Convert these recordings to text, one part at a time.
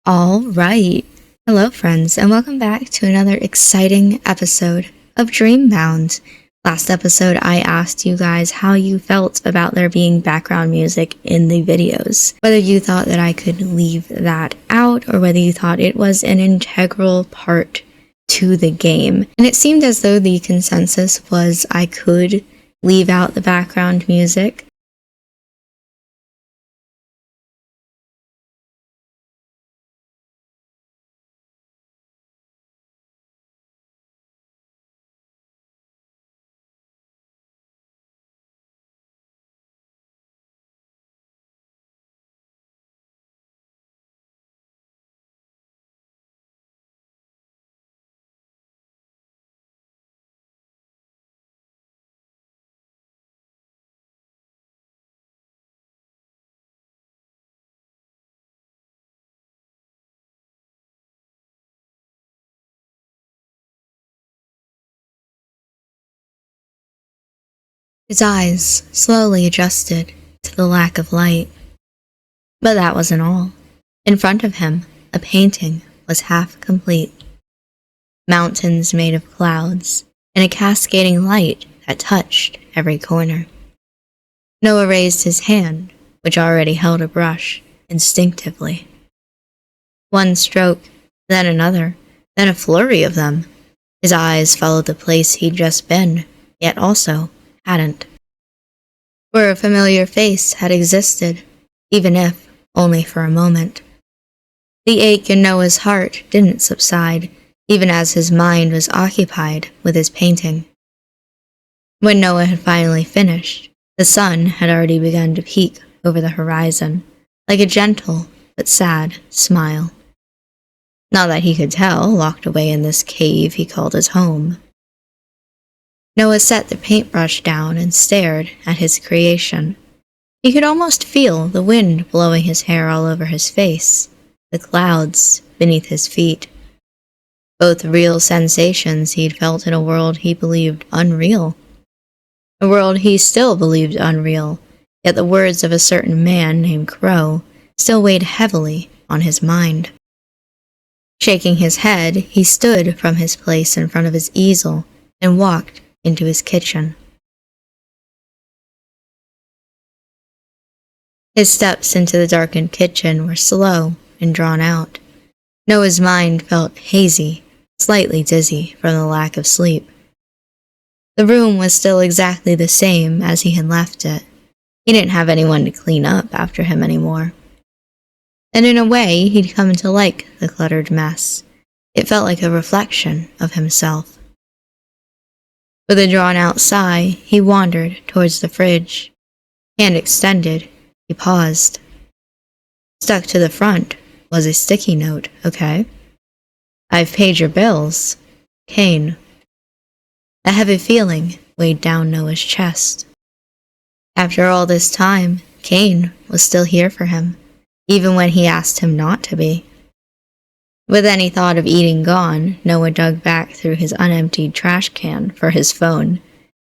All right. Hello, friends, and welcome back to another exciting episode of Dreambound. Last episode, I asked you guys how you felt about there being background music in the videos. Whether you thought that I could leave that out or whether you thought it was an integral part to the game. And it seemed as though the consensus was I could leave out the background music. His eyes slowly adjusted to the lack of light. But that wasn't all. In front of him, a painting was half complete. Mountains made of clouds, and a cascading light that touched every corner. Noah raised his hand, which already held a brush, instinctively. One stroke, then another, then a flurry of them. His eyes followed the place he'd just been, yet also hadn't. Where a familiar face had existed, even if only for a moment. The ache in Noah's heart didn't subside, even as his mind was occupied with his painting. When Noah had finally finished, the sun had already begun to peek over the horizon, like a gentle but sad smile. Not that he could tell, locked away in this cave he called his home. Noah set the paintbrush down and stared at his creation. He could almost feel the wind blowing his hair all over his face, the clouds beneath his feet. Both real sensations he'd felt in a world he believed unreal. A world he still believed unreal, yet the words of a certain man named Crow still weighed heavily on his mind. Shaking his head, he stood from his place in front of his easel and walked into his kitchen. His steps into the darkened kitchen were slow and drawn out. Noah's mind felt hazy, slightly dizzy from the lack of sleep. The room was still exactly the same as he had left it. He didn't have anyone to clean up after him anymore. And in a way, he'd come to like the cluttered mess. It felt like a reflection of himself. With a drawn-out sigh, he wandered towards the fridge. Hand extended, he paused. Stuck to the front was a sticky note, okay? I've paid your bills. Kane. A heavy feeling weighed down Noah's chest. After all this time, Kane was still here for him, even when he asked him not to be. With any thought of eating gone, Noah dug back through his unemptied trash can for his phone.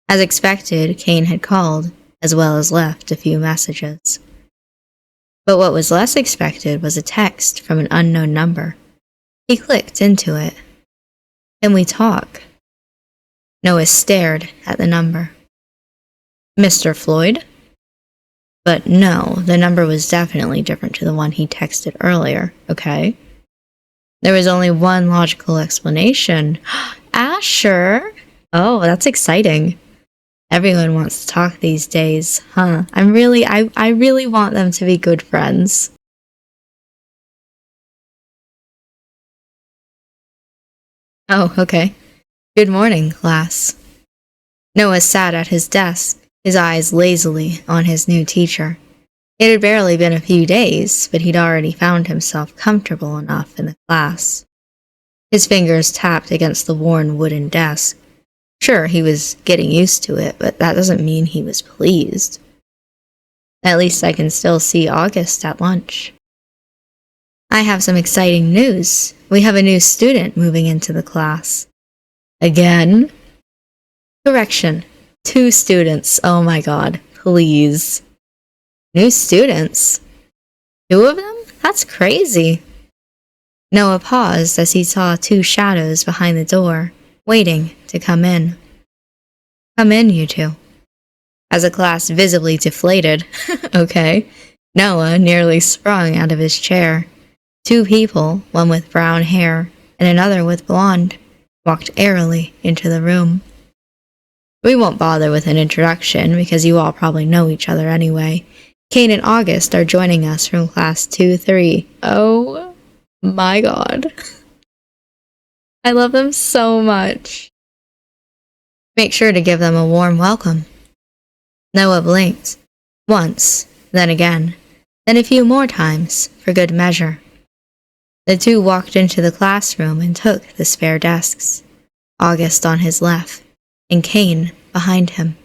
As expected, Kane had called, as well as left a few messages. But what was less expected was a text from an unknown number. He clicked into it. Can we talk? Noah stared at the number. Mr. Floyd? But no, the number was definitely different to the one he texted earlier, okay? There was only one logical explanation. Asher! Oh, that's exciting. Everyone wants to talk these days, huh? I really want them to be good friends. Oh, okay. Good morning, class. Noah sat at his desk, his eyes lazily on his new teacher. It had barely been a few days, but he'd already found himself comfortable enough in the class. His fingers tapped against the worn wooden desk. Sure, he was getting used to it, but that doesn't mean he was pleased. At least I can still see August at lunch. I have some exciting news. We have a new student moving into the class. Again? Correction. 2 students. Oh my god. Please. New students? 2 of them? That's crazy. Noah paused as he saw two shadows behind the door, waiting to come in. Come in, you two. As the class visibly deflated, okay, Noah nearly sprung out of his chair. Two people, one with brown hair and another with blonde, walked airily into the room. We won't bother with an introduction because you all probably know each other anyway. Kane and August are joining us from class 2-3. Oh my god. I love them so much. Make sure to give them a warm welcome. Noah blinked. Once, then again, then a few more times, for good measure. The two walked into the classroom and took the spare desks, August on his left, and Kane behind him.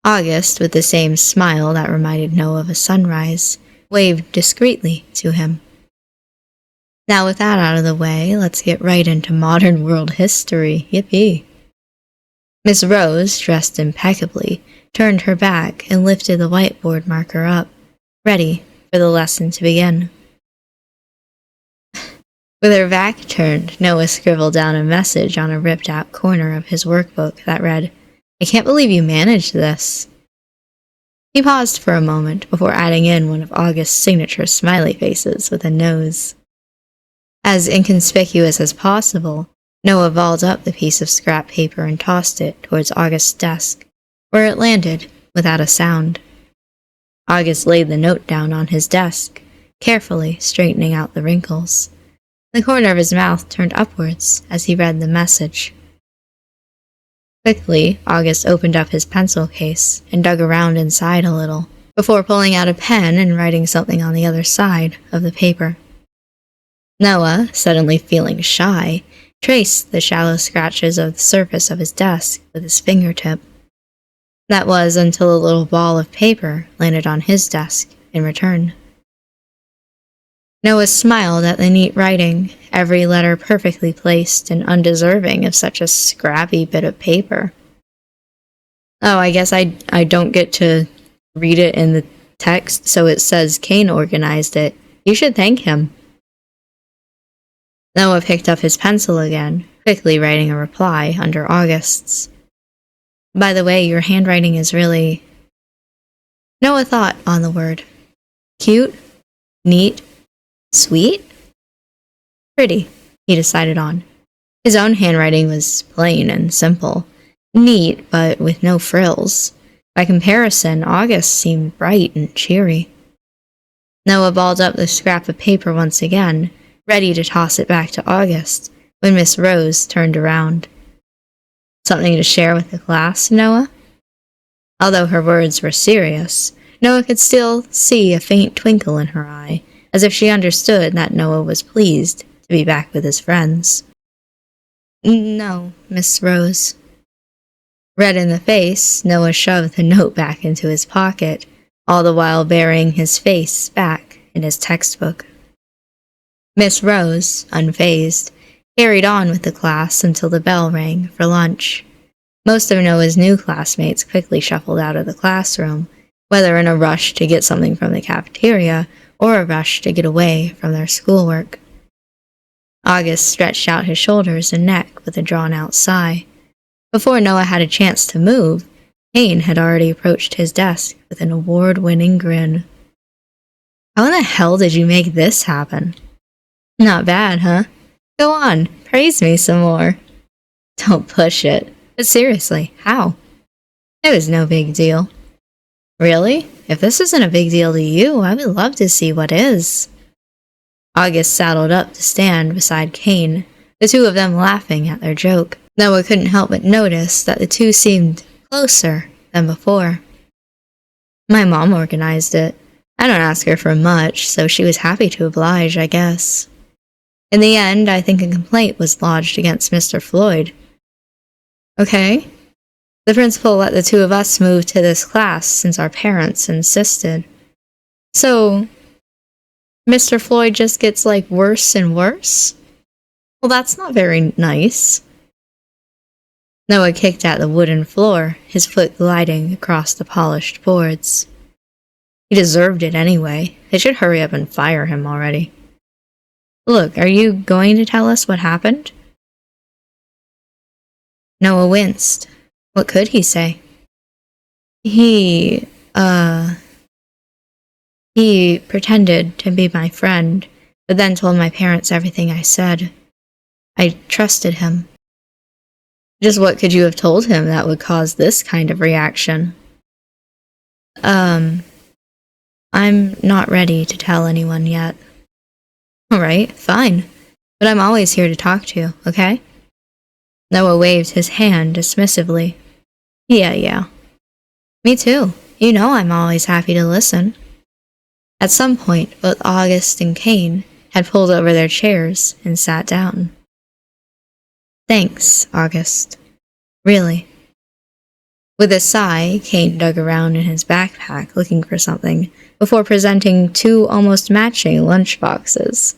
August, with the same smile that reminded Noah of a sunrise, waved discreetly to him. Now with that out of the way, let's get right into modern world history. Yippee! Miss Rose, dressed impeccably, turned her back and lifted the whiteboard marker up, ready for the lesson to begin. With her back turned, Noah scribbled down a message on a ripped-out corner of his workbook that read, "I can't believe you managed this." He paused for a moment before adding in one of August's signature smiley faces with a nose. As inconspicuous as possible, Noah balled up the piece of scrap paper and tossed it towards August's desk, where it landed without a sound. August laid the note down on his desk, carefully straightening out the wrinkles. The corner of his mouth turned upwards as he read the message. Quickly, August opened up his pencil case and dug around inside a little, before pulling out a pen and writing something on the other side of the paper. Noah, suddenly feeling shy, traced the shallow scratches of the surface of his desk with his fingertip. That was until a little ball of paper landed on his desk in return. Noah smiled at the neat writing, every letter perfectly placed and undeserving of such a scrappy bit of paper. Oh, I guess I don't get to read it in the text, so it says Kane organized it. You should thank him. Noah picked up his pencil again, quickly writing a reply under August's. By the way, your handwriting is really... Noah thought on the word. Cute? Neat? Sweet? Pretty, he decided on. His own handwriting was plain and simple. Neat, but with no frills. By comparison, August seemed bright and cheery. Noah balled up the scrap of paper once again, ready to toss it back to August, when Miss Rose turned around. Something to share with the class, Noah? Although her words were serious, Noah could still see a faint twinkle in her eye, as if she understood that Noah was pleased to be back with his friends. No, Miss Rose. Red in the face, Noah shoved the note back into his pocket, all the while burying his face back in his textbook. Miss Rose, unfazed, carried on with the class until the bell rang for lunch. Most of Noah's new classmates quickly shuffled out of the classroom, whether in a rush to get something from the cafeteria or a rush to get away from their schoolwork. August stretched out his shoulders and neck with a drawn-out sigh. Before Noah had a chance to move, Kane had already approached his desk with an award-winning grin. How in the hell did you make this happen? Not bad, huh? Go on, praise me some more. Don't push it. But seriously, how? It was no big deal. Really? If this isn't a big deal to you, I would love to see what is. August saddled up to stand beside Kane, the two of them laughing at their joke. Noah couldn't help but notice that the two seemed closer than before. My mom organized it. I don't ask her for much, so she was happy to oblige, I guess. In the end, I think a complaint was lodged against Mr. Floyd. Okay. The principal let the two of us move to this class since our parents insisted. So, Mr. Floyd just gets, worse and worse? Well, that's not very nice. Noah kicked at the wooden floor, his foot gliding across the polished boards. He deserved it anyway. They should hurry up and fire him already. Look, are you going to tell us what happened? Noah winced. What could he say? He pretended to be my friend, but then told my parents everything I said. I trusted him. Just what could you have told him that would cause this kind of reaction? I'm not ready to tell anyone yet. Alright, fine. But I'm always here to talk to, okay? Noah waved his hand dismissively. Yeah. Me too. You know I'm always happy to listen. At some point, both August and Kane had pulled over their chairs and sat down. Thanks, August. Really. With a sigh, Kane dug around in his backpack looking for something before presenting 2 almost matching lunchboxes.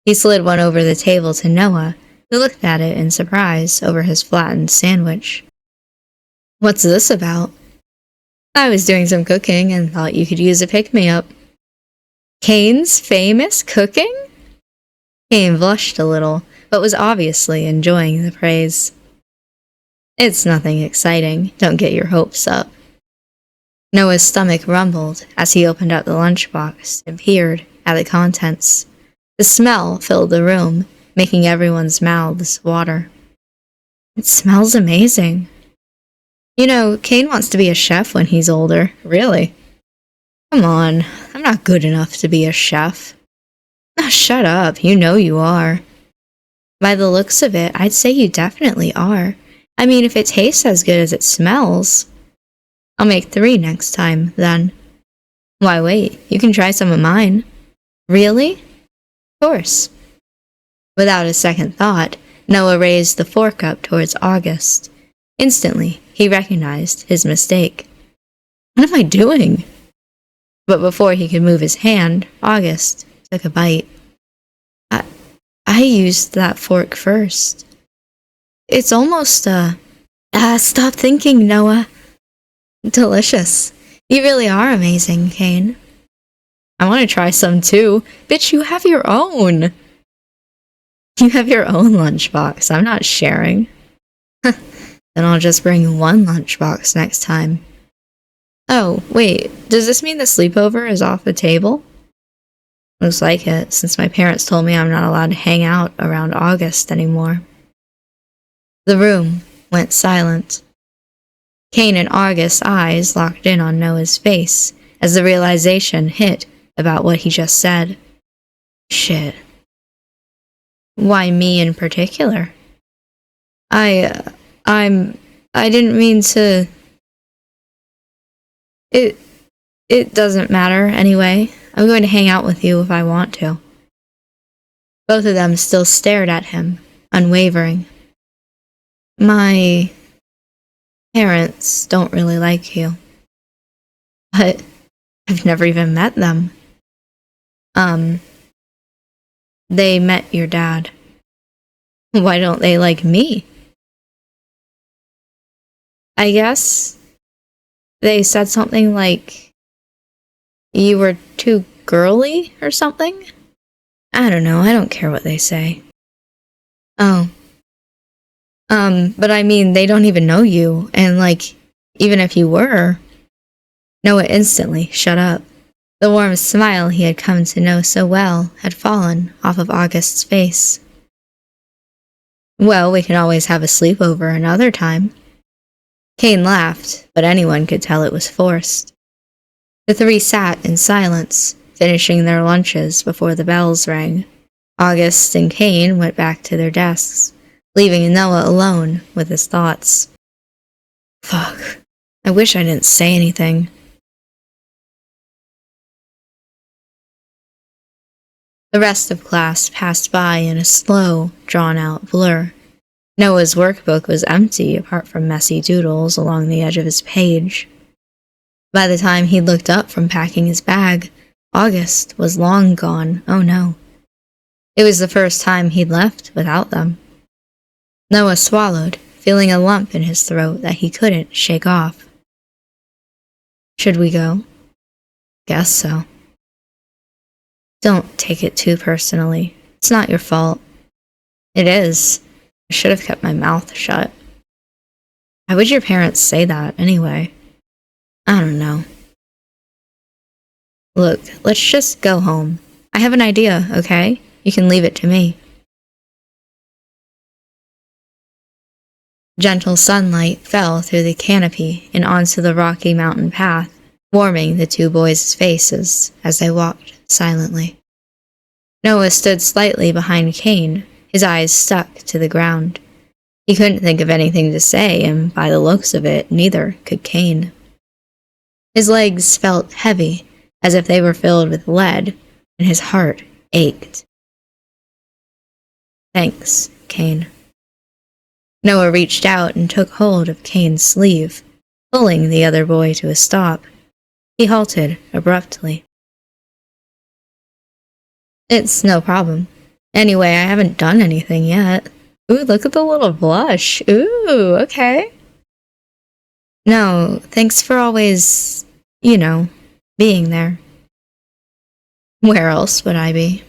He slid one over the table to Noah, who looked at it in surprise over his flattened sandwich. What's this about? I was doing some cooking and thought you could use a pick-me-up. Kane's famous cooking? Kane blushed a little, but was obviously enjoying the praise. It's nothing exciting, don't get your hopes up. Noah's stomach rumbled as he opened up the lunchbox and peered at the contents. The smell filled the room, making everyone's mouths water. It smells amazing. You know, Kane wants to be a chef when he's older, really. Come on, I'm not good enough to be a chef. Oh, shut up, you know you are. By the looks of it, I'd say you definitely are. I mean, if it tastes as good as it smells. I'll make 3 next time, then. Why wait, you can try some of mine. Really? Of course. Without a second thought, Noah raised the fork up towards August. Instantly, he recognized his mistake. What am I doing? But before he could move his hand, August took a bite. I used that fork first. It's almost, stop thinking, Noah. Delicious. You really are amazing, Kane. I want to try some too. Bitch, you have your own. You have your own lunchbox. I'm not sharing. Then I'll just bring 1 lunchbox next time. Oh, wait, does this mean the sleepover is off the table? Looks like it, since my parents told me I'm not allowed to hang out around August anymore. The room went silent. Kane and August's eyes locked in on Noah's face as the realization hit about what he just said. Shit. Why me in particular? I didn't mean to... It doesn't matter anyway. I'm going to hang out with you if I want to. Both of them still stared at him, unwavering. My parents don't really like you. But I've never even met them. They met your dad. Why don't they like me? I guess they said something like you were too girly or something? I don't know, I don't care what they say. Oh. But I mean, they don't even know you, and like, even if you were... Noah instantly shut up. The warm smile he had come to know so well had fallen off of August's face. Well, we can always have a sleepover another time. Kane laughed, but anyone could tell it was forced. The 3 sat in silence, finishing their lunches before the bells rang. August and Kane went back to their desks, leaving Noah alone with his thoughts. Fuck. I wish I didn't say anything. The rest of class passed by in a slow, drawn-out blur. Noah's workbook was empty apart from messy doodles along the edge of his page. By the time he looked up from packing his bag, August was long gone. Oh no. It was the first time he'd left without them. Noah swallowed, feeling a lump in his throat that he couldn't shake off. Should we go? Guess so. Don't take it too personally. It's not your fault." "It is. I should have kept my mouth shut." "Why would your parents say that, anyway?" "I don't know." "Look, let's just go home. I have an idea, okay? You can leave it to me." Gentle sunlight fell through the canopy and onto the rocky mountain path, warming the two boys' faces as they walked silently. Noah stood slightly behind Cain, his eyes stuck to the ground. He couldn't think of anything to say, and by the looks of it, neither could Cain. His legs felt heavy, as if they were filled with lead, and his heart ached. "Thanks, Cain." Noah reached out and took hold of Cain's sleeve, pulling the other boy to a stop. He halted abruptly. "It's no problem. Anyway, I haven't done anything yet." "Ooh, look at the little blush. Ooh, okay." "No, thanks for always, being there." "Where else would I be?"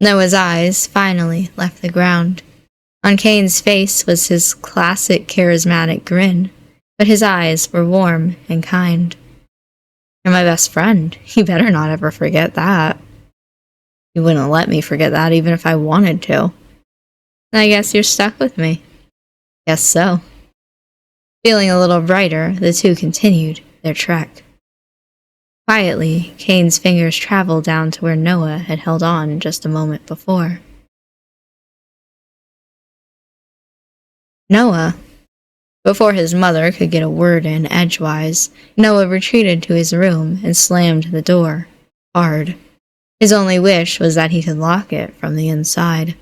Noah's eyes finally left the ground. On Cain's face was his classic charismatic grin, but his eyes were warm and kind. "You're my best friend. You better not ever forget that." "You wouldn't let me forget that even if I wanted to." "I guess you're stuck with me." "Guess so." Feeling a little brighter, the two continued their trek. Quietly, Cain's fingers traveled down to where Noah had held on just a moment before. "Noah." Before his mother could get a word in edgewise, Noah retreated to his room and slammed the door hard. His only wish was that he could lock it from the inside.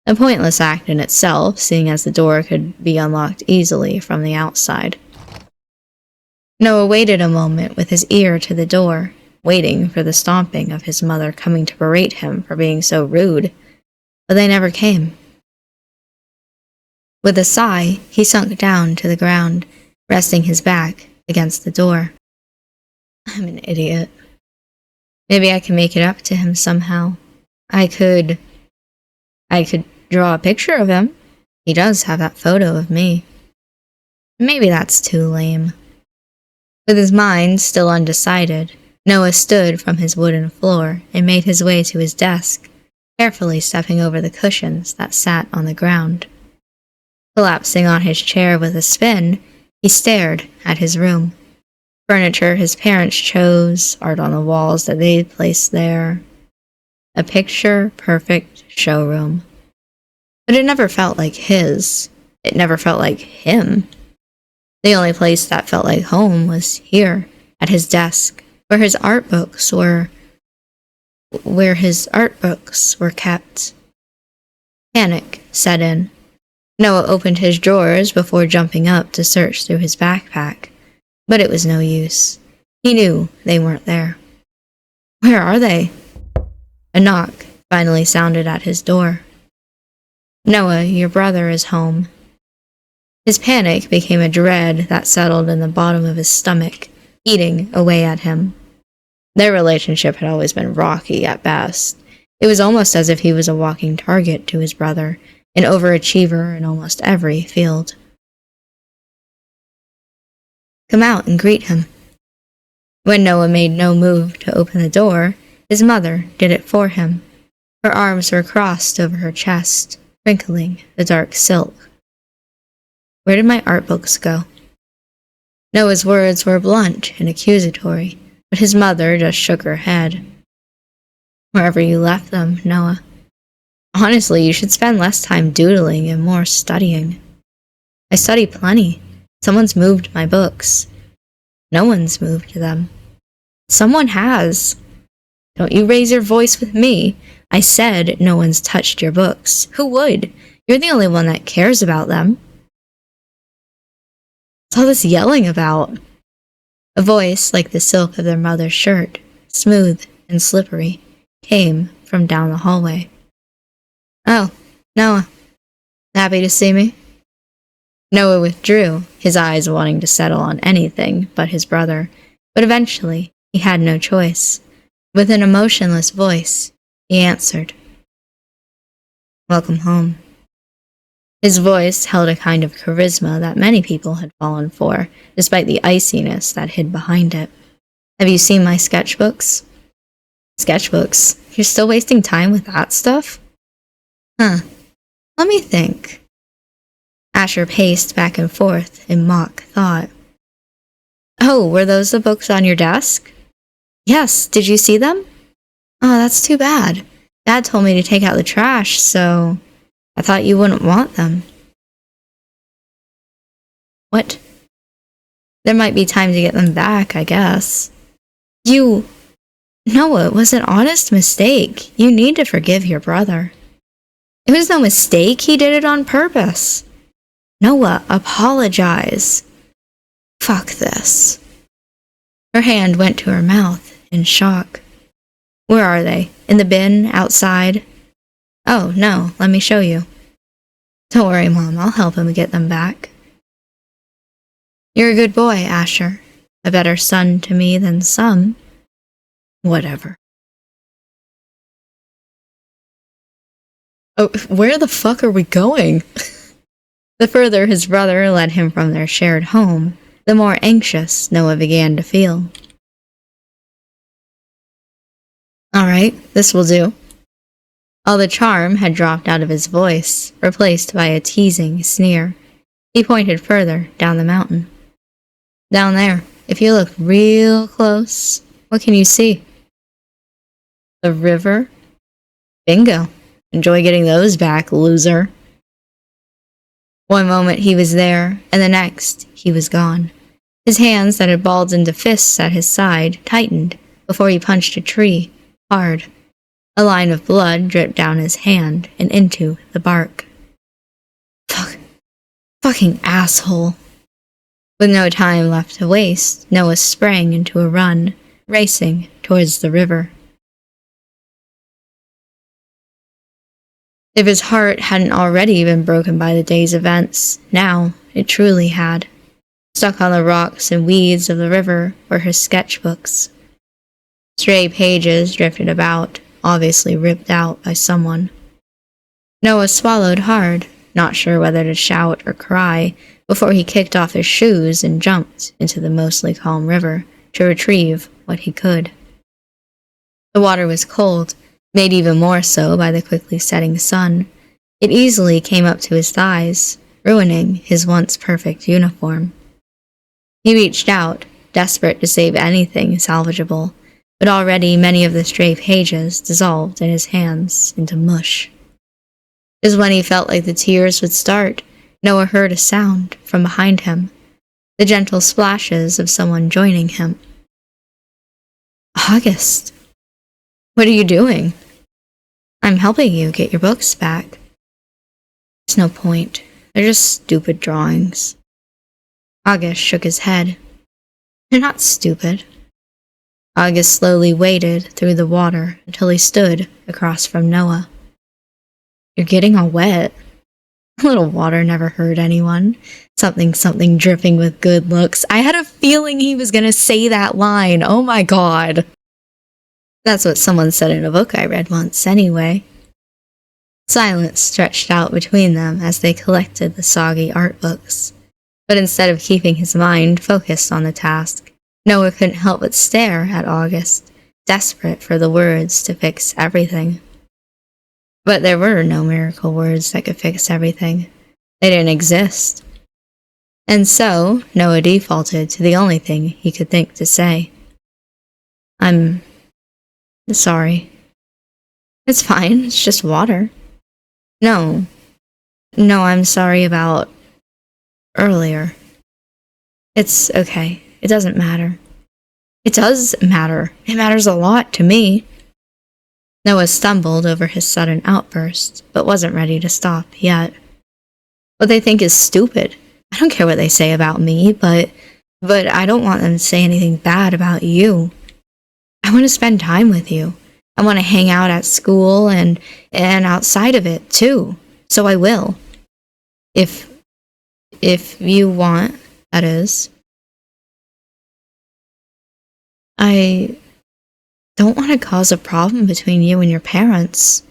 A pointless act in itself, seeing as the door could be unlocked easily from the outside. Noah waited a moment with his ear to the door, waiting for the stomping of his mother coming to berate him for being so rude, but they never came. With a sigh, he sunk down to the ground, resting his back against the door. "I'm an idiot. Maybe I can make it up to him somehow. I could draw a picture of him. He does have that photo of me. Maybe that's too lame." With his mind still undecided, Noah stood from his wooden floor and made his way to his desk, carefully stepping over the cushions that sat on the ground. Collapsing on his chair with a spin, he stared at his room. Furniture his parents chose, art on the walls that they'd placed there. A picture-perfect showroom. But it never felt like his. It never felt like him. The only place that felt like home was here, at his desk, where his art books were kept. Panic set in. Noah opened his drawers before jumping up to search through his backpack, but it was no use. He knew they weren't there. "Where are they?" A knock finally sounded at his door. "Noah, your brother is home." His panic became a dread that settled in the bottom of his stomach, eating away at him. Their relationship had always been rocky at best. It was almost as if he was a walking target to his brother, an overachiever in almost every field. "Come out and greet him." When Noah made no move to open the door, his mother did it for him. Her arms were crossed over her chest, wrinkling the dark silk. "Where did my art books go?" Noah's words were blunt and accusatory, but his mother just shook her head. "Wherever you left them, Noah. Honestly, you should spend less time doodling and more studying." "I study plenty. Someone's moved my books." "No one's moved them." "Someone has." "Don't you raise your voice with me. I said no one's touched your books. Who would? You're the only one that cares about them." "What's all this yelling about?" A voice like the silk of their mother's shirt, smooth and slippery, came from down the hallway. "Oh, Noah. Happy to see me?" Noah withdrew, his eyes wanting to settle on anything but his brother, but eventually he had no choice. With an emotionless voice, he answered, Welcome home." His voice held a kind of charisma that many people had fallen for, despite the iciness that hid behind it. "Have you seen my sketchbooks?" "Sketchbooks? You're still wasting time with that stuff?" "Huh. Let me think." Asher paced back and forth in mock thought. "Oh, were those the books on your desk?" "Yes, did you see them?" "Oh, that's too bad. Dad told me to take out the trash, so I thought you wouldn't want them." "What?" "There might be time to get them back, I guess." "You... Noah, it was an honest mistake. You need to forgive your brother." "It was no mistake. He did it on purpose." "Noah, apologize." "Fuck this." Her hand went to her mouth in shock. "Where are they? In the bin? Outside?" "Oh, no, let me show you." "Don't worry, Mom, I'll help him get them back." "You're a good boy, Asher. A better son to me than some." "Whatever." "Oh, where the fuck are we going?" The further his brother led him from their shared home, the more anxious Noah began to feel. "All right, this will do." All the charm had dropped out of his voice, replaced by a teasing sneer. He pointed further down the mountain. "Down there, if you look real close, what can you see?" "The river?" "Bingo. Enjoy getting those back, loser." One moment he was there, and the next he was gone. His hands that had balled into fists at his side tightened before he punched a tree, hard. A line of blood dripped down his hand and into the bark. Fucking asshole. With no time left to waste, Noah sprang into a run, racing towards the river. If his heart hadn't already been broken by the day's events, now it truly had. Stuck on the rocks and weeds of the river were his sketchbooks. Stray pages drifted about, obviously ripped out by someone. Noah swallowed hard, not sure whether to shout or cry, before he kicked off his shoes and jumped into the mostly calm river to retrieve what he could. The water was cold, made even more so by the quickly setting sun. It easily came up to his thighs, ruining his once perfect uniform. He reached out, desperate to save anything salvageable, but already many of the stray pages dissolved in his hands into mush. Just when he felt like the tears would start, Noah heard a sound from behind him, the gentle splashes of someone joining him. "August, what are you doing?" "I'm helping you get your books back." "There's no point. They're just stupid drawings." August shook his head. "They're not stupid." August slowly waded through the water until he stood across from Noah. "You're getting all wet." "A little water never hurt anyone. Something dripping with good looks." I had a feeling he was gonna say that line. Oh my god. That's what someone said in a book I read once, anyway. Silence stretched out between them as they collected the soggy art books. But instead of keeping his mind focused on the task, Noah couldn't help but stare at August, desperate for the words to fix everything. But there were no miracle words that could fix everything. They didn't exist. And so, Noah defaulted to the only thing he could think to say. "I'm sorry." "It's fine, it's just water." No, I'm sorry about earlier." "It's okay, it doesn't matter." "It does matter. It matters a lot to me." Noah stumbled over his sudden outburst, but wasn't ready to stop yet. "What they think is stupid. I don't care what they say about me, but I don't want them to say anything bad about you. I want to spend time with you. I want to hang out at school and outside of it, too. So I will. If you want, that is." "I don't want to cause a problem between you and your parents.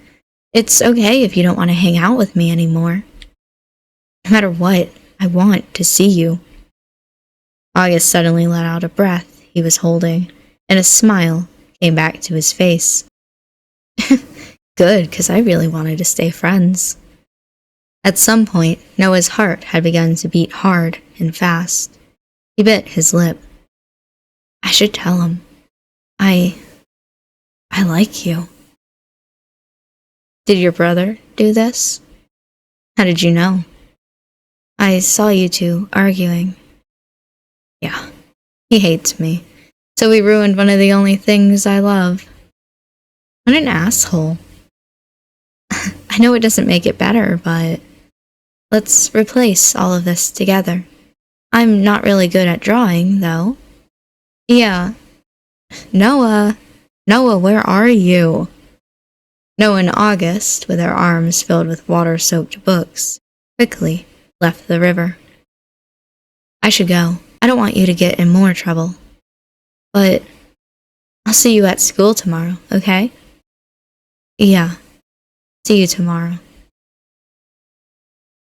It's okay if you don't want to hang out with me anymore. No matter what, I want to see you. August suddenly let out a breath he was holding, and a smile came back to his face. Good, because I really wanted to stay friends. At some point, Noah's heart had begun to beat hard and fast. He bit his lip. I should tell him. I like you. Did your brother do this? How did you know? I saw you two arguing. Yeah, he hates me. So we ruined one of the only things I love. What an asshole. I know it doesn't make it better, but let's replace all of this together. I'm not really good at drawing, though. Yeah. Noah, where are you? Noah and August, with their arms filled with water-soaked books, quickly left the river. I should go. I don't want you to get in more trouble. But I'll see you at school tomorrow, okay? Yeah. See you tomorrow.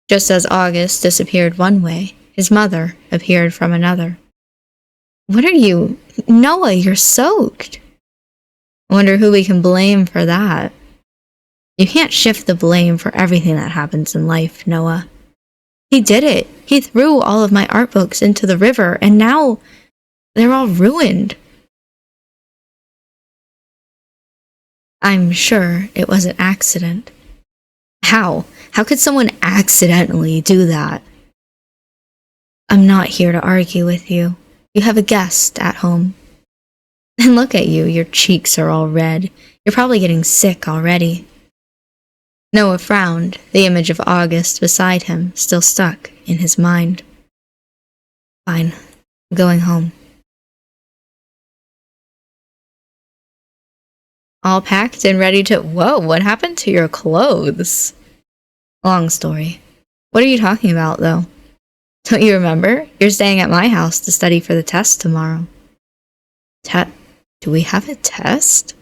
Just as August disappeared one way, his mother appeared from another. What are you? Noah, you're soaked. I wonder who we can blame for that. You can't shift the blame for everything that happens in life, Noah. He did it. He threw all of my art books into the river, and now they're all ruined. I'm sure it was an accident. How? How could someone accidentally do that? I'm not here to argue with you. You have a guest at home. And look at you, your cheeks are all red. You're probably getting sick already. Noah frowned, the image of August beside him still stuck in his mind. Fine, I'm going home. All packed and ready to— Whoa, what happened to your clothes? Long story. What are you talking about, though? Don't you remember? You're staying at my house to study for the test tomorrow. Do we have a test?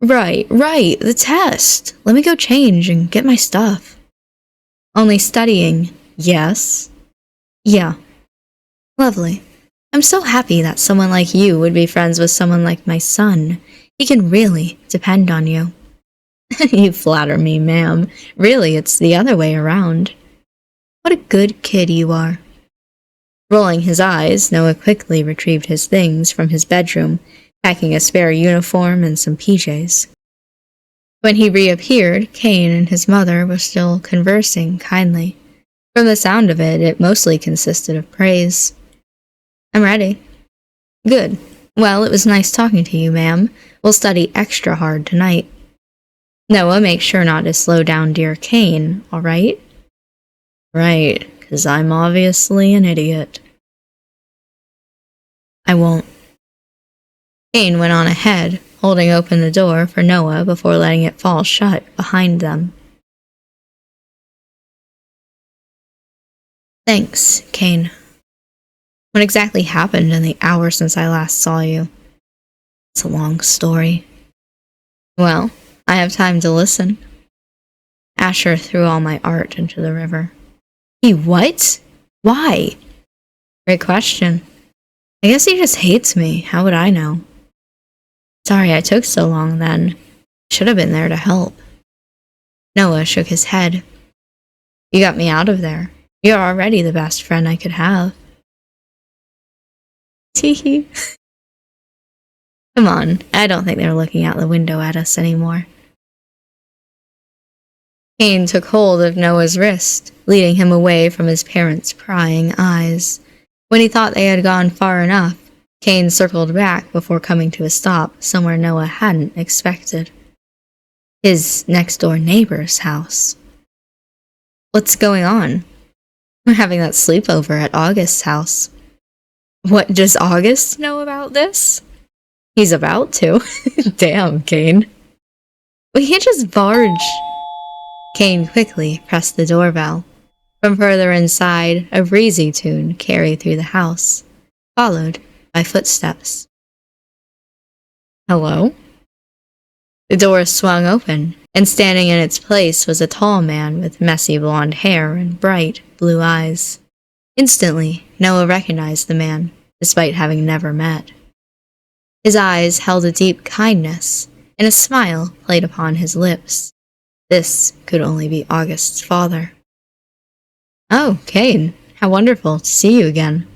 Right, the test. Let me go change and get my stuff. Only studying, yes? Yeah. Lovely. I'm so happy that someone like you would be friends with someone like my son. He can really depend on you. You flatter me, ma'am. Really, it's the other way around. What a good kid you are. Rolling his eyes, Noah quickly retrieved his things from his bedroom, packing a spare uniform and some PJs. When he reappeared, Cain and his mother were still conversing kindly. From the sound of it, it mostly consisted of praise. I'm ready. Good. Well, it was nice talking to you, ma'am. We'll study extra hard tonight. Noah, make sure not to slow down dear Cain, all right? Right, 'cause I'm obviously an idiot. I won't. Cain went on ahead, holding open the door for Noah before letting it fall shut behind them. Thanks, Cain. What exactly happened in the hour since I last saw you? It's a long story. Well, I have time to listen. Asher threw all my art into the river. He what? Why? Great question. I guess he just hates me. How would I know? Sorry I took so long then. Should have been there to help. Noah shook his head. You got me out of there. You're already the best friend I could have. Teehee. Come on, I don't think they're looking out the window at us anymore. Cain took hold of Noah's wrist, leading him away from his parents' prying eyes. When he thought they had gone far enough, Cain circled back before coming to a stop somewhere Noah hadn't expected. His next-door neighbor's house. What's going on? We're having that sleepover at August's house. What, does August know about this? He's about to. Damn, Cain. We can't just barge. Cain quickly pressed the doorbell. From further inside, a breezy tune carried through the house, followed by footsteps. Hello? The door swung open, and standing in its place was a tall man with messy blonde hair and bright blue eyes. Instantly, Noah recognized the man, despite having never met. His eyes held a deep kindness, and a smile played upon his lips. This could only be August's father. "Oh, Cain, how wonderful to see you again."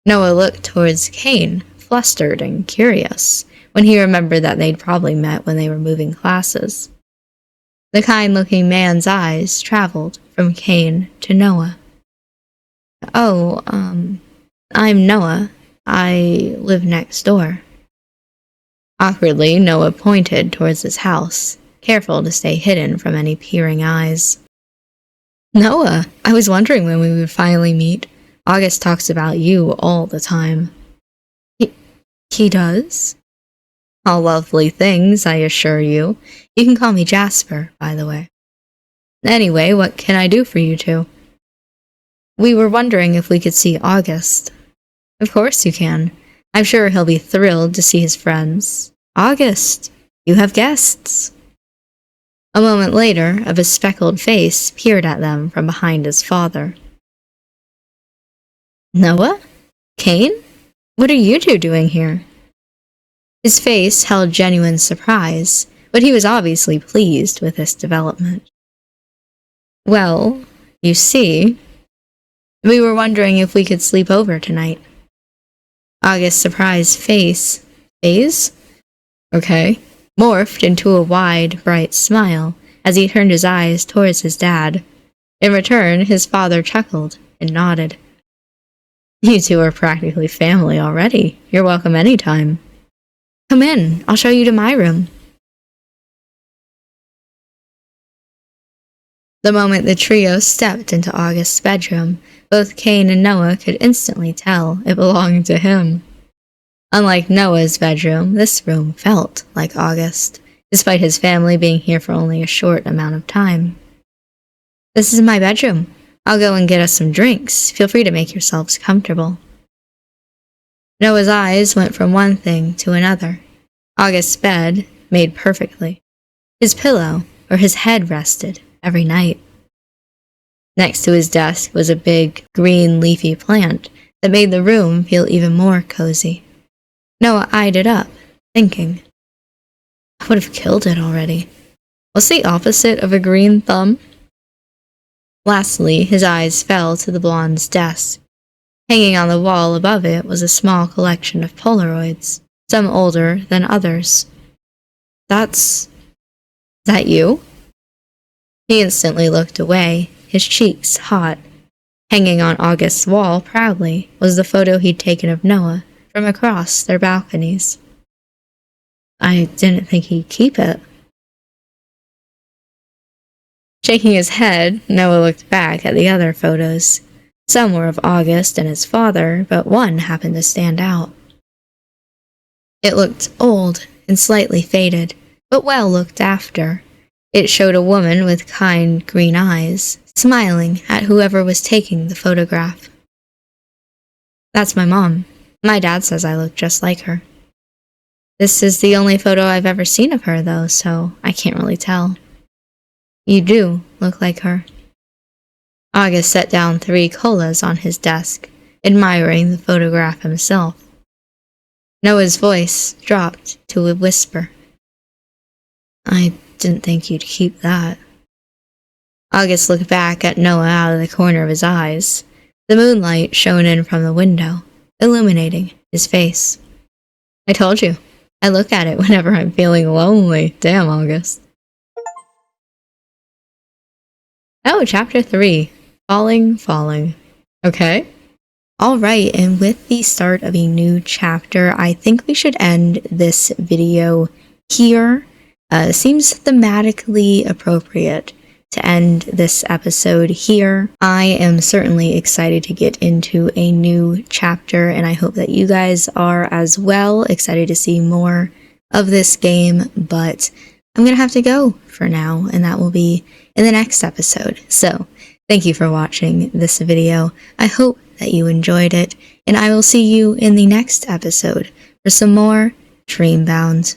Noah looked towards Cain, flustered and curious, when he remembered that they'd probably met when they were moving classes. The kind-looking man's eyes traveled from Cain to Noah. "Oh, I'm Noah. I live next door." Awkwardly, Noah pointed towards his house, careful to stay hidden from any peering eyes. "Noah, I was wondering when we would finally meet. August talks about you all the time." He does? All lovely things, I assure you. You can call me Jasper, by the way. Anyway, what can I do for you two? We were wondering if we could see August. Of course you can. I'm sure he'll be thrilled to see his friends. August, you have guests. A moment later, a bespectacled face peered at them from behind his father. Noah? Cain? What are you two doing here? His face held genuine surprise, but he was obviously pleased with this development. Well, you see, we were wondering if we could sleep over tonight. August's surprised face, okay, morphed into a wide, bright smile as he turned his eyes towards his dad. In return, his father chuckled and nodded. You two are practically family already. You're welcome anytime. Come in, I'll show you to my room. The moment the trio stepped into August's bedroom, both Cain and Noah could instantly tell it belonged to him. Unlike Noah's bedroom, this room felt like August, despite his family being here for only a short amount of time. This is my bedroom. I'll go and get us some drinks. Feel free to make yourselves comfortable. Noah's eyes went from one thing to another. August's bed, made perfectly. His pillow, where his head rested every night. Next to his desk was a big, green, leafy plant that made the room feel even more cozy. Noah eyed it up, thinking, I would have killed it already. What's the opposite of a green thumb? Lastly, his eyes fell to the blonde's desk. Hanging on the wall above it was a small collection of Polaroids, some older than others. Is that you? He instantly looked away, his cheeks hot. Hanging on August's wall proudly was the photo he'd taken of Noah from across their balconies. I didn't think he'd keep it. Shaking his head, Noah looked back at the other photos. Some were of August and his father, but one happened to stand out. It looked old and slightly faded, but well looked after. It showed a woman with kind green eyes, smiling at whoever was taking the photograph. That's my mom. My dad says I look just like her. This is the only photo I've ever seen of her, though, so I can't really tell. You do look like her. August set down 3 colas on his desk, admiring the photograph himself. Noah's voice dropped to a whisper. I didn't think you'd keep that. August looked back at Noah out of the corner of his eyes. The moonlight shone in from the window, illuminating his face. I told you, I look at it whenever I'm feeling lonely. Damn, August. Oh, Chapter 3. Falling. Okay. Alright, and with the start of a new chapter, I think we should end this video here. Seems thematically appropriate to end this episode here. I am certainly excited to get into a new chapter, and I hope that you guys are as well, excited to see more of this game, but I'm gonna have to go for now, and that will be in the next episode. So, thank you for watching this video. I hope that you enjoyed it, and I will see you in the next episode for some more Dreambound.